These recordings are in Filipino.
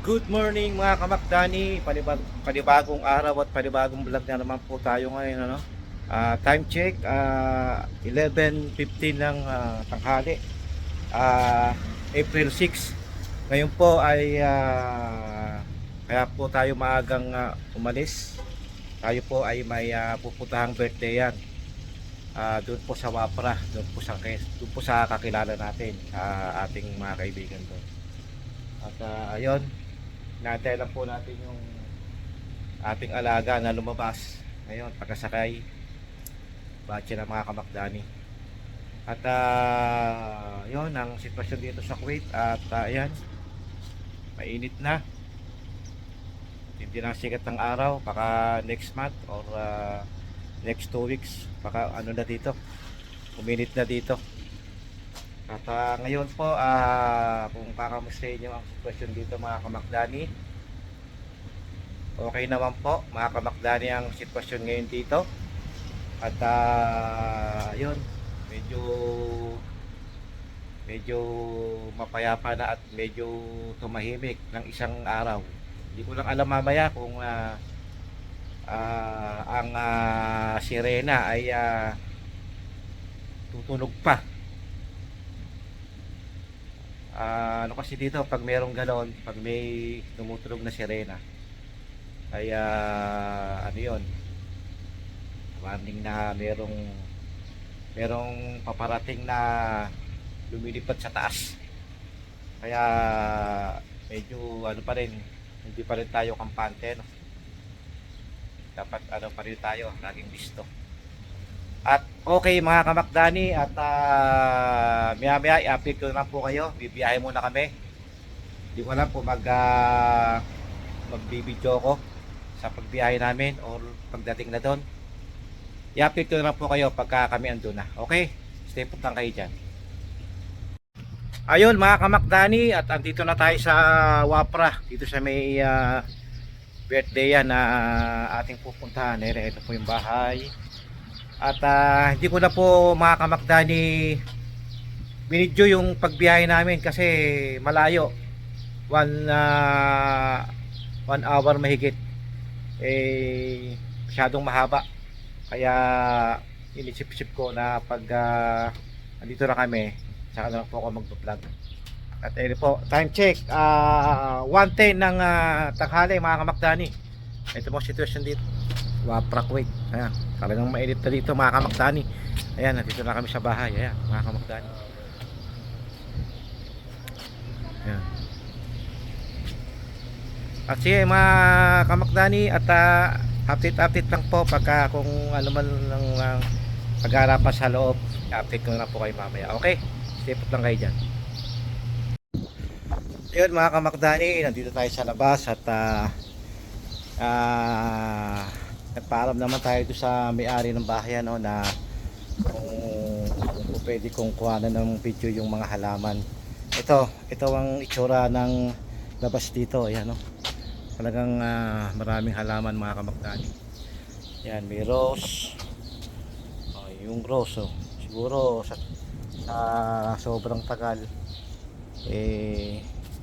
Good morning mga kamakdani, panibagong araw at panibagong vlog na naman po tayo ngayon, ano? Time check, 11:15 ng tanghali, April 6. Ngayon po ay kaya po tayo maagang umalis. Tayo po ay may puputahang birthday yan, doon po sa Wapra, doon po sa kakilala natin, ating mga kaibigan doon. At ayun, naantay lang po natin yung ating alaga na lumabas ngayon pagkasakay batche ng mga kamakdani. At yun ang sitwasyon dito sa Kuwait. At ayan, mainit na, hindi na sikat ng araw. Baka next month or next 2 weeks baka ano na dito, uminit na dito. At ngayon po, kung kakamustahin nyo ang sitwasyon dito mga kamakdani, okay naman po mga kamakdani ang sitwasyon ngayon dito. At yun, medyo medyo mapayapa na at medyo tumahimik ng isang araw. Hindi ko lang alam mamaya kung ang sirena ay tutunog pa. Ano kasi dito pag merong ganon, pag may tumutunog na sirena ay ano yun, warning na merong paparating na lumilipad sa taas. Kaya medyo ano pa rin, hindi pa rin tayo kampante, no? Dapat ano pa rin tayo, laging listo. At okay mga kamakdani, at maya maya i-update ko na po kayo. Bibiyahe muna kami. Hindi ko alam kung magbibideo ko sa pagbiyahe namin or pagdating na doon. I-update ko na po kayo pagka kami andun na. Okay? Stay put lang kayo dyan. Ayun mga kamakdani, at andito na tayo sa Wapra. Dito sa may birthday yan na ating pupuntahan. Ito po yung bahay. At hindi ko na po mga kamakdani binidyo yung pagbiyahe namin kasi malayo. 1 hour mahigit. Masyadong mahaba. Kaya inisip-sip ko na pag andito na kami, saka na lang po ako mag-vlog. At po, time check, 1:10 ng tanghali mga kamakdani. Ito po sitwasyon dito, Wapra, Kuwait. Ayan, talagang mainit na dito mga kamakdani. Ayan, nandito na kami sa bahay. Ayan mga kamakdani. Ayan. At sige mga kamakdani, at update lang po pagka kung ano man lang pag-aarapan sa loob. Update ko na po kayo mamaya. Okay, stay put lang kayo dyan. Ayun mga kamakdani, nandito tayo sa labas. At nagpaalam naman tayo doon sa may-ari ng bahay, ano, na kung pwede kong kuhanan ng video yung mga halaman. Ito ang itsura ng labas dito. Ayan, no? Talagang maraming halaman mga kamakdani. Yan, may rose. Yung rose, siguro sa sobrang tagal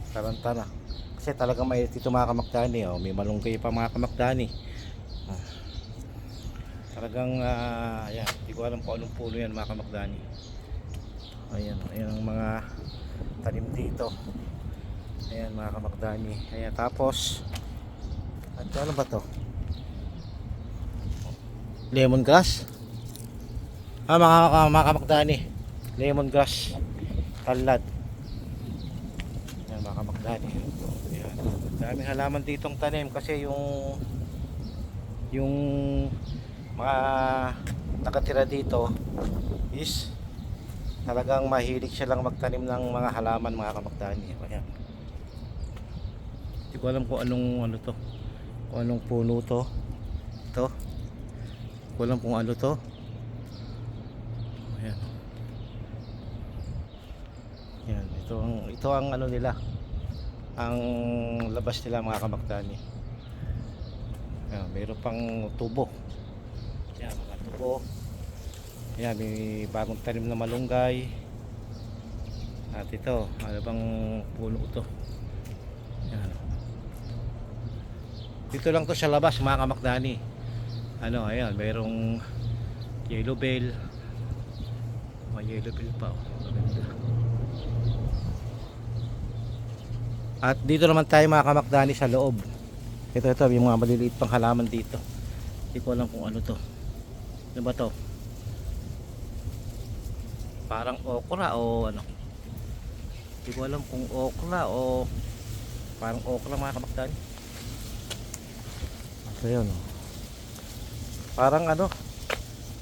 taranta na. Kasi talagang mainit dito mga kamakdani. May malunggay pa mga kamakdani. Talagang yan, hindi ko alam kung anong puno yan mga kamakdani. Ayan ang mga tanim dito. Ayan mga kamakdani. Ayan, tapos at ano ba to? Lemongrass. Mga kamakdani, lemongrass, talad. Ayan mga kamakdani. Ayan, daming halaman ditong tanim kasi yung mga nakatira dito is talagang mahilig siya lang magtanim ng mga halaman mga kamakdani. Ayan, hindi ko alam kung anong to, kung anong puno to. Ito, hindi ko alam kung ano to. Ayan. Ayan, ito ang ano nila, ang labas nila mga kamakdani. Ayan, mayroon pang tubo. Ayan, mga tubo. Ayan, may bagong tanim na malunggay. At ito, ano bang puno to? Ayan. Dito lang to sa labas mga kamakdani. Ano, ayan, mayroong yellow bell. May yellow bell pa, oh. Maganda. At dito naman tayo mga kamakdani sa loob. Ito, yung mga maliliit pang halaman dito. Hindi ko alam kung ano to. Ano ba to? Parang okra o ano. Hindi ko alam kung okra o parang okra mga kamakdani. So yun, oh. Parang ano,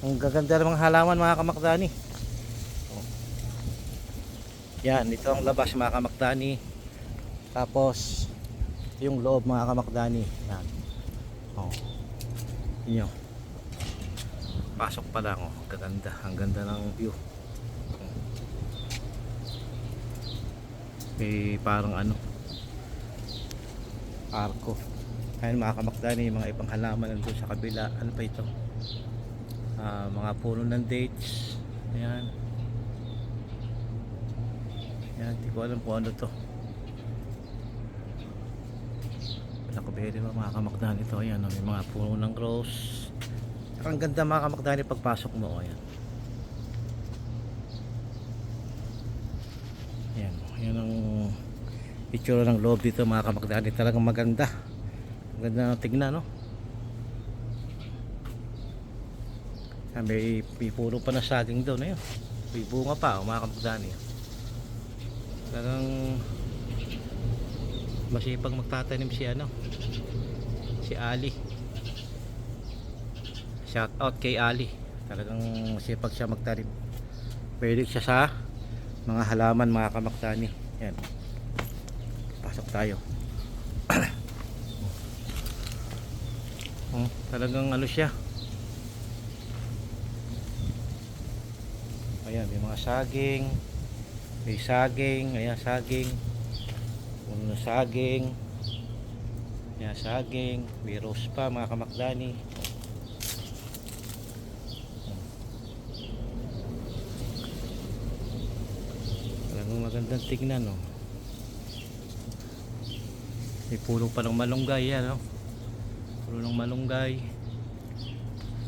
ang gaganda ng mga halaman mga kamakdani. Oh. Yan, ito ang labas mga kamakdani. Tapos yung loob mga kamakdani. Yan. Oh. Yun. Pasok pa lang, oh. Gaganda, ang ganda ng view. May parang ano, arko. Ayan mga kamakdani, mga ibang halaman nandun sa kabila. Ano pa ito? Mga puno ng dates. Ayan. Ayan, hindi ko alam kung ano to. Pinakaberi ba mga kamakdani ito? Ayan, may mga puno ng rose. Ang ganda mga kamakdani pagpasok mo. Ayan. Ayan, yan ang itsura ng loob dito mga kamakdani. Talagang maganda. Maganda na tignan, no? May puno pa na saging doon. Ayun. May bunga pa, mga kamakdani. Talagang masipag magtatanim si ano, si Ali. Shout out kay Ali. Talagang masipag siya magtanim. Pwede siya sa mga halaman mga kamakdani. Yan. Pasok tayo. Talagang ano siya. Ayan, may mga saging. May saging, ayan saging. Puno ng saging. Ayan saging, may rose pa mga kamakdani. Talagang magandang tignan, no. May puno pa ng malunggay, yan, no. Puno ng malunggay.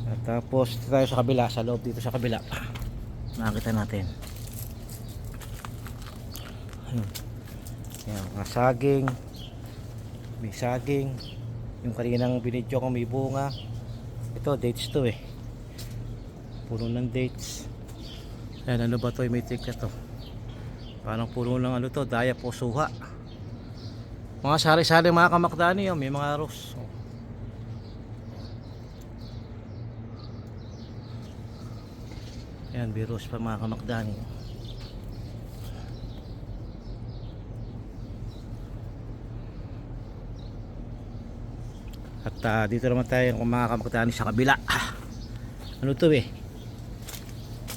At tapos tayo sa kabila, sa loob dito sa kabila. Makikita natin. Ayan, mga saging. May saging. Yung kaninang binidyo ko may bunga. Ito dates to, eh. Puno ng dates. Ayan, ano ba to? May tika to. Parang puno ng ano to, daya po suha. Mga sari-sari mga kamakdani, oh. May mga rose, oh. Ayan, may rose pa mga kamakdani. At dito naman tayo mga kamakdani sa kabila. Ano to, eh?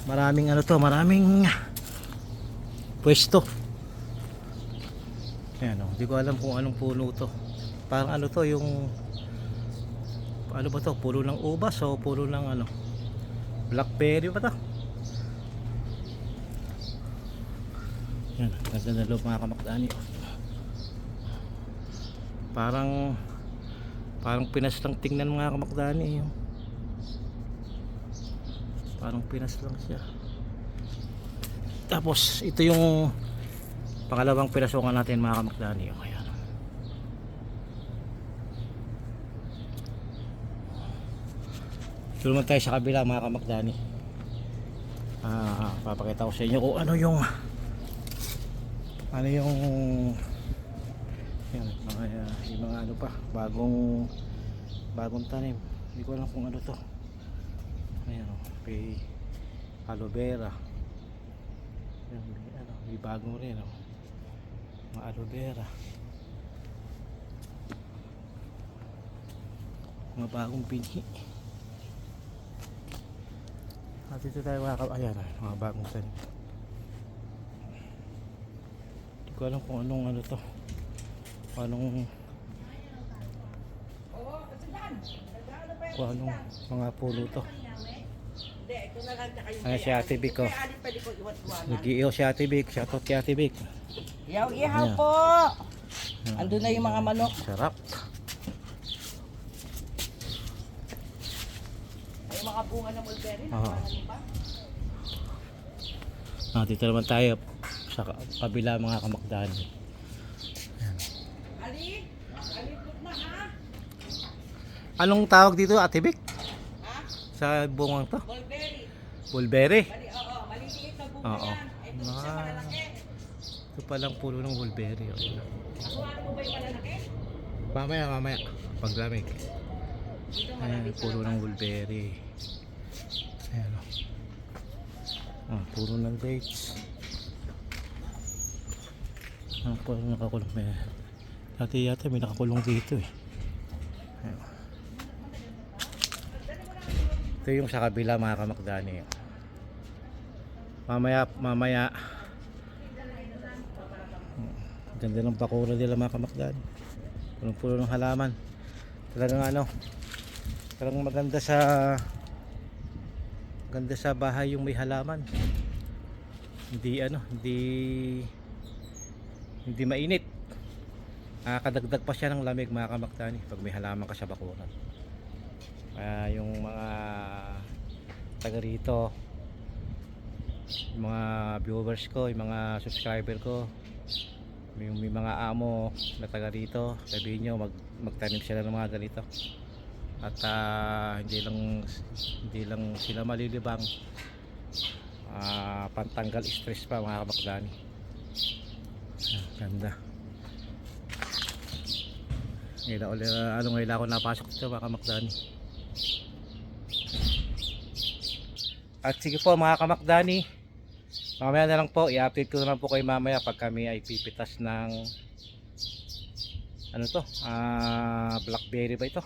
Maraming ano to, maraming pwesto. Ayan, oh. Hindi ko alam kung anong puno to. Parang ano to, yung ano ba to? Puno ng ubas o puno ng ano? Blackberry ba to? Yan, ganda na loob mga kamakdani. Parang Pinas lang tingnan mga kamakdani. Parang Pinas lang siya. Tapos ito yung pangalawang pinasokan natin mga kamakdani. Ayan. Ito naman tayo sa kabila mga kamakdani. Papakita ko sa inyo kung ano yung yan, yung mga ano pa, bagong tanim. Hindi ko alam kung ano to. Ayan, may aloe vera. Ayan, may bagong rin, mga aloe vera, mga bagong pinhi. At dito tayo ayan, mga bagong tanim. Hindi ko alam kung anong ano to, anong mga puno to. Ayan si Ate Vic, oh. Nag-iiyaw si Ate Vic. Shoutout kay Ate Vic. Ihaw po. Andun na yung mga manok. Sarap. bunga ng mulberry. Oo. Nakakanin pa. Dito naman tayo sa kabila mga kamakdani. Ali? Alipot na ha? Anong tawag dito, Ate Vic? Ha? Sa bungang to? Mulberry. Mulberry. Oo, maliliit na bunga Oo. yan. Ito siya malalaki. Ito palang puno ng mulberry. Nakuha mo ba yung malalaki? Mamaya. Paglamig. Dito Ayan, malalaki. puno ng mulberry. Ayan o. Puno ng dates. Parang nakakulong. Dati yata may nakakulong dito eh. Ayan. Ito yung sa kabila mga kamakdani. Mamaya. Ganda ng bakura nila mga kamakdani. Punong-puno ng halaman. Talagang maganda sa bahay yung may halaman. Hindi mainit. Nakakadagdag pa siya ng lamig mga kamakdani pag may halaman ka sa bakuran. Kaya yung mga taga rito, yung mga viewers ko, yung mga subscriber ko, may mga amo na taga rito, sabihin nyo magtanim sila ng mga ganito. At hindi lang sila malilibang, pantanggal stress pa mga kamakdani. Ganda. Ngayon ako napasok dito mga kamakdani. At sige po mga kamakdani, mamaya na lang po, i-update ko na lang po kayo mamaya pag kami ay pipitas ng blackberry ba ito?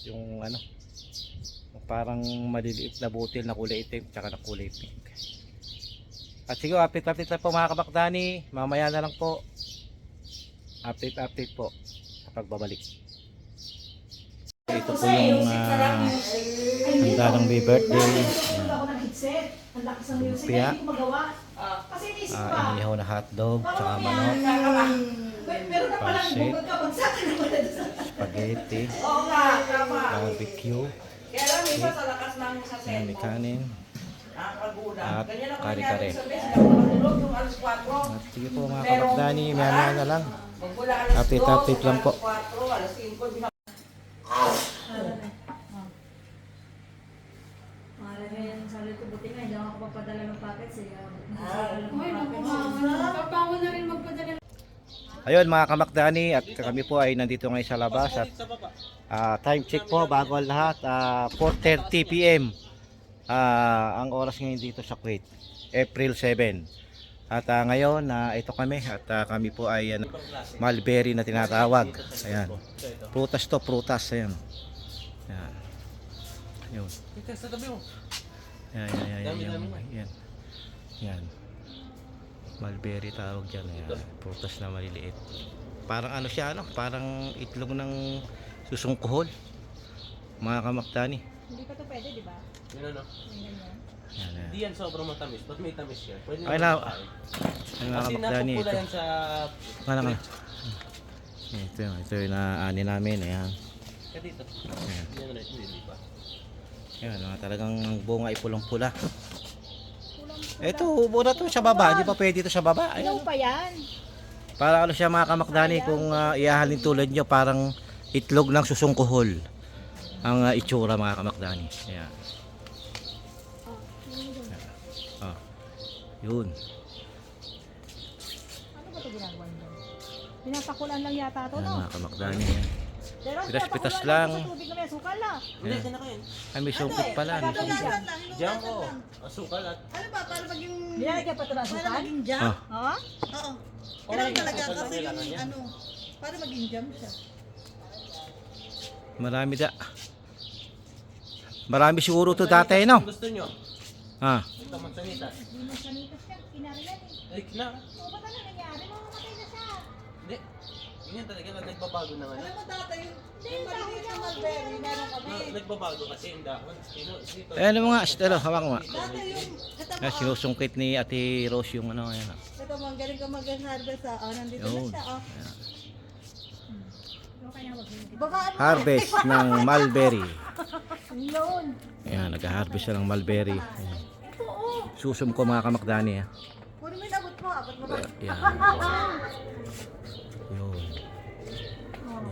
Yung parang maliliit na butil na kulay itim tsaka na kulay pink. At sige, update na po mga kamakdani, mamaya na lang po. Update po sa pagbabalik. Ito po yung handa ng may birthday. Ang lakas ng music, Lumpia. hindi ko magawa. Kasi inisip pa. Inihaw na hotdog tsaka manok, Meron na palang Pansit. bungag ka, bagsakan na pala sa... spaghetti, Oo nga, tama. barbecue, Kaya lang, minsan sa lakas ng sa may cellphone. kanin. Nakakagulat. At Ganyan ako kare-kare. nangyari sa best. Ako matulog yung alas 4. At sige po mga kamakdani, maya na lang. Magmula alas 2, Update lang po. alas 4, alas 5. Sabi ko, buti nga, hindi ako papadala ng packets eh. Papango na rin magpadala. Ayun mga kamakdani, at kami po ay nandito ngayon sa labas at time check po bago ang lahat, 4:30 PM ang oras ngayon dito sa Kuwait, April 7. At ngayon ito kami at kami po ay mulberry na tinatawag. Ayan. Prutas. Ayan. Ayan. Ayun. Yan. Mulberry tawag dyan. Ayan. Prutas na maliliit. Parang parang itlog ng susungkuhol. Mga kamakdani. Hindi pa to pwede, di ba? Yun ano? Ganyan. Yan. Hindi yan sobrang matamis. Ba't may tamis yan? Pwede Okay naman na. makain. Mga Kasi kamakdani napupula ito. yan sa... Kala. Ito yung naani namin. Ayan. Kaya dito. Ayan. Hindi na rin. Hindi pa. Ayan. Talagang ang bunga ay pulang-pula. Ito, ubo na to sa baba. Hindi pa pwede ito sa baba. Ilaw Ayan. pa yan. Para siya mga kamakdani kung iahalin tulad nyo, parang itlog ng susungkuhol ang itsura mga kamakdani. Ayan. Yun. Ano ba ito ginagawa niyo? Pinapakulan lang yata ito, Ayan no? mga kamakdani. Pero pitas-pitas pinapakulan lang. Sa tubig na may asukal na. Hindi, yan na kain. Ay, may sungkit pala. May sungkit. Jam o. Asukal at... Ano ba, para maging... Binalagyan pa ito ng Para asukal? maging jam? Ah. Ha? Oo. Okay, Kailangan talaga asukal kasi kailangan yung yan. ano, para maging jam siya. Marami siguro to dati, no? Kung gusto nyo. Ah. Ito mansanitas. Hindi mo sanitas yan. Kinarilan eh. Ay, na. O, ba't ano nangyari? Mamamatay na siya. Hindi. Ganyan talaga na nagbabago na nga. Alam mo dati, yung maliliit na mulberry, meron kami. Nagbabago kasi yung dahon. Dito. Ayan ang mga, hawak mo nga. Dati yung, ito mo, Sinusungkit ni Ate Rose yung ano, ayan. ito mo, ang galing ka mag-harvest ha. Oh, nandito na Yun. siya, oh. Okay na, wag mo. Babaan mo. Harvest ng mulberry. Yun. Ayan, nag-harvest siya ng mulberry. Ayan. Ito oh. Susum ko mga kamakdani. Kunin mo yung abot mo. Abot mo ba? Ayan. Yun.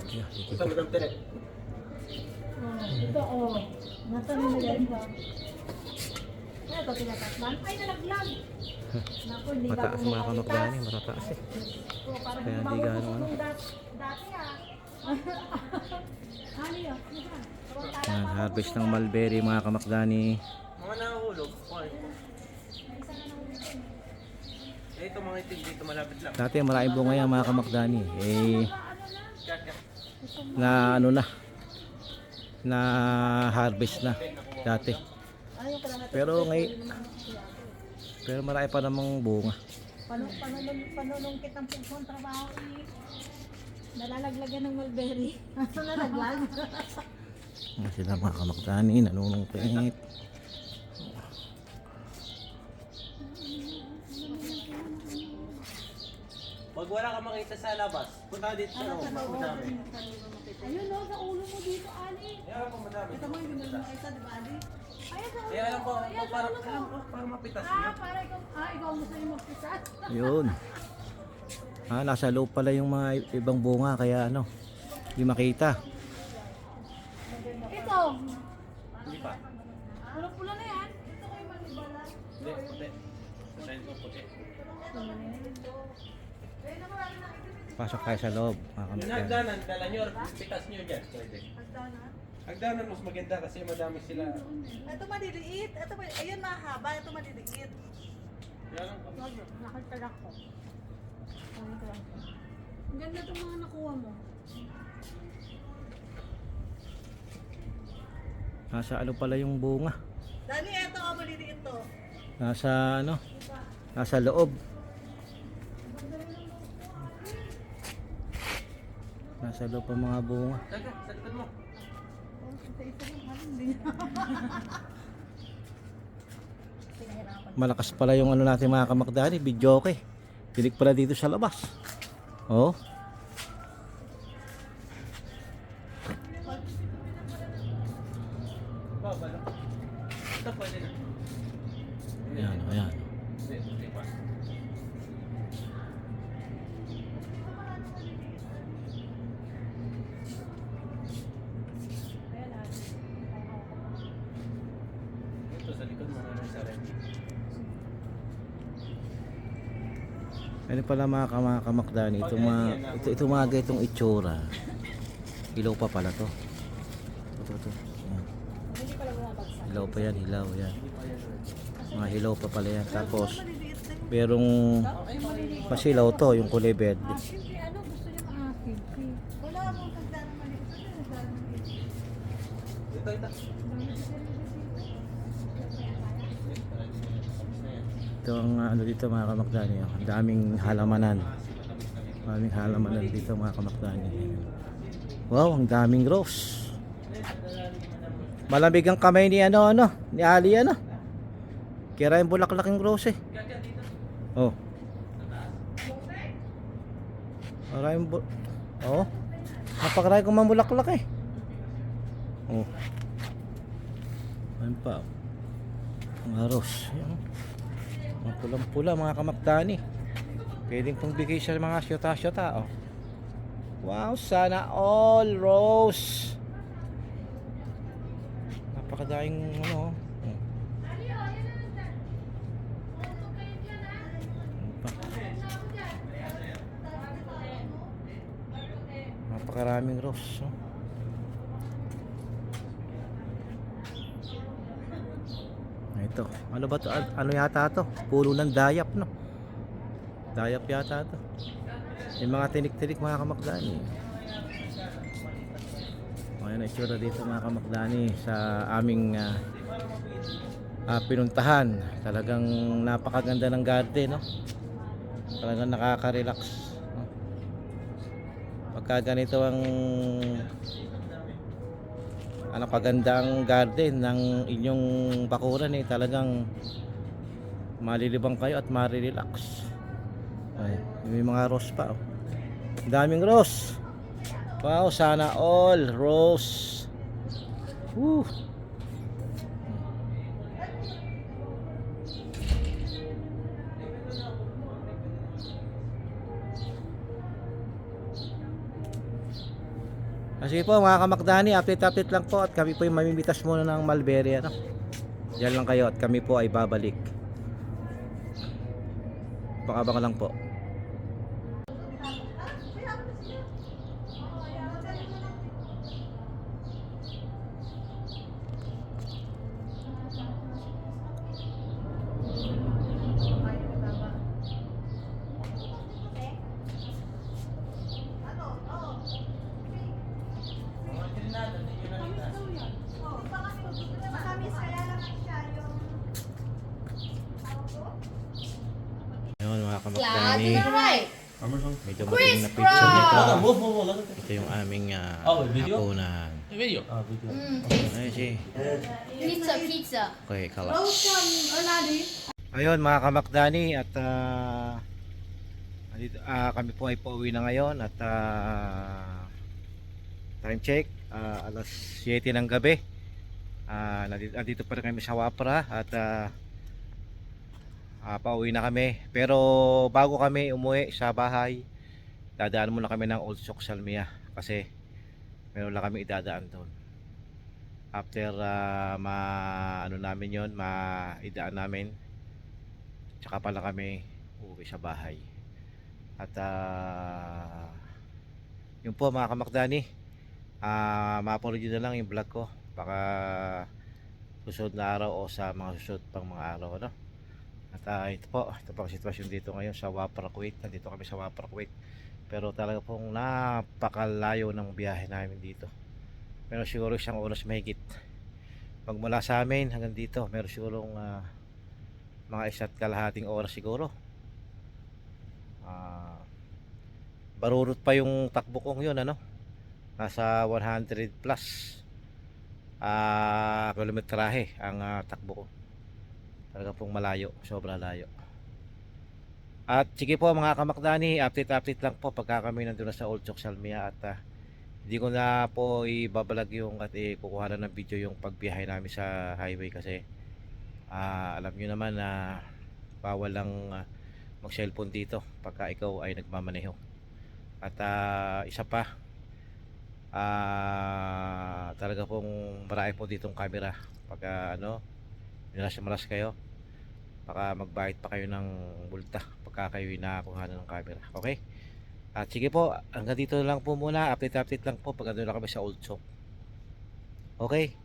Yeah, sige. Ito mo ng tere. Ito oh. Nasa nila yan ba? Ano ito tinatatlan? Ay nalaglag. Naku, hindi ka Mataas mga kamakdani, matataas eh. Parang Kaya hindi hindi bago gaano, ano. nung dati ah. Ano yun? Ayan, harvest ng mulberry mga kamakdani. Mga nahulog. Okay. Eh, ito mga itim dito malapit lang. Dati maraming bunga yan mga kamakdani. Eh, Kat, kat. na ano na harvest na dati. Pero marami pa namang bunga. Panunungkit ang pugsong trabaho eh. Nalalaglagan ng mulberry. Asa nalaglag? Ayan sila mga kamakdani, nanunungkit. Pag wala ka makita sa labas, punta dito sa loob. Madami. Ayun no, sa ulo mo dito, Ali. Yan po madami. Ito mo, hindi mo na makita, di ba, Ali? Ayun sa ulo Eh, alam ko, mo. Ayan, sa para, ulo mo. alam ko, para mapitas niya. Para ikaw mo sa'yo magpisat. Yun. Nasa loob pala yung mga ibang bunga kaya ano, hindi makita. Ito. Hindi pa. Pula-pula na yan. Ito kayo malibala. Hindi, puti. Sasayin ko puti. Pasok tayo sa loob mga Yung kamakdani. hagdanan, dala nyo, pitas nyo dyan. Pwede. Hagdanan mas maganda kasi madami sila. Ito maliliit. Ito, ayun mahaba. Ito maliliit. Yan lang. Nakagtarak ko. Ang ganda itong mga nakuha mo. Nasa ano pala yung bunga? Dani, ito maliliit to. Nasa ano? Nasa loob. Nasa loob ang mga bunga. Taga, sa likod mo. Malakas pala yung ano natin mga kamakdani, video okay. Tinig pala dito sa labas. Oh. Baba lang. Ito pwede na. Ayan, ayan. Hindi, hindi pa. Ito sa likod mo na sa red. Ano pala mga kamakdani, ito mga itong itsura. Hilaw pa pala to. Ito. Ayan. Hilaw pa yan, hilaw yan. Mga hilaw pa pala yan. Tapos, merong masilaw to, yung kulay verde. Siyempre, ano gusto niya maakin? Wala mong tagdaan maliit. Ano yung tagdaan maliit? Ito. Ito ang ano dito mga kamakdani. Ang daming halamanan. Maraming halamanan dito mga kamakdani. Wow, ang daming rose. Malamig ang kamay ni ni Ali Kira yung bulaklak yung rose eh. Oh. Maraming oh. Napakarami kong mamulaklak eh. Oh. Ayun pa. Mga rose. Ayan. Mga pulang-pula mga kamakdani. Pwedeng pang bigay sa mga syota-syota. Oh. Wow, sana all rose. Napakadaing ano. Napakaraming rose. Oh. Ito, ano ba to? Ano yata to? Puno ng dayap, no? Dayap yata to. Yung mga tinik-tinik mga kamakdani. Ayan ang itsura dito mga kamakdani sa aming pinuntahan. Talagang napakaganda ng garden, no? Talagang nakaka-relax, no? Pagka ganito ang pagandang garden ng inyong bakuran talagang malilibang kayo at marirelax. Ay, may mga rose pa. Oh. Daming rose. Wow, sana all rose. Woo. Kasi po mga kamakdani, update lang po at kami po yung mamimitas muna ng Mulberry, ano. Diyan lang kayo at kami po ay babalik. Baka lang po. Matamis kaya lang siya yung Ayun mga kamakdani, medyo mating na pizza Ah, dito. Ito yung aming hapunan. Video. Ay, si. Pizza. Okay, kawa. Ayun mga kamakdani at kami po ay pauwi na ngayon at time check alas 7 ng gabi. Nandito pa rin kami sa Wapra at pauwi na kami. Pero bago kami umuwi sa bahay, dadaan muna kami ng Old Sok Salmia kasi meron lang kami idadaan doon. After namin yon, maidaan namin, tsaka pala kami uuwi sa bahay. At yun po mga kamakdani, ma-apology na lang yung vlog ko baka susunod na araw o sa mga susunod pang mga araw, ano? At ito po ang sitwasyon dito ngayon sa Wapra, Kuwait. Nandito kami sa Wapra, Kuwait, pero talaga pong napakalayo ng biyahe namin dito. Meron siguro isang oras mahigit pagmula sa amin hanggang dito. Meron siguro mga 1.5 oras siguro. Barurot pa yung takbo kong yun, ano, nasa 100 plus kilometrahe ang takbo ko. Talaga pong malayo, sobra layo. At sige po mga kamakdani, update lang po pagka kami nandun na sa Old Sok Salmia. At hindi ko na po ibabalag yung at kukuha ng video yung pagbiyahe namin sa highway kasi alam nyo naman na bawal lang mag cellphone dito pagka ikaw ay nagmamaneho. At isa pa, talaga pong marami po ditong camera pagka maras kayo, baka magbayad pa kayo ng multa pagka kayo nakakuha ng camera. Okay? At sige po, hanggang dito lang po muna. Update lang po pag ano lang kami sa Old Sok. Okay?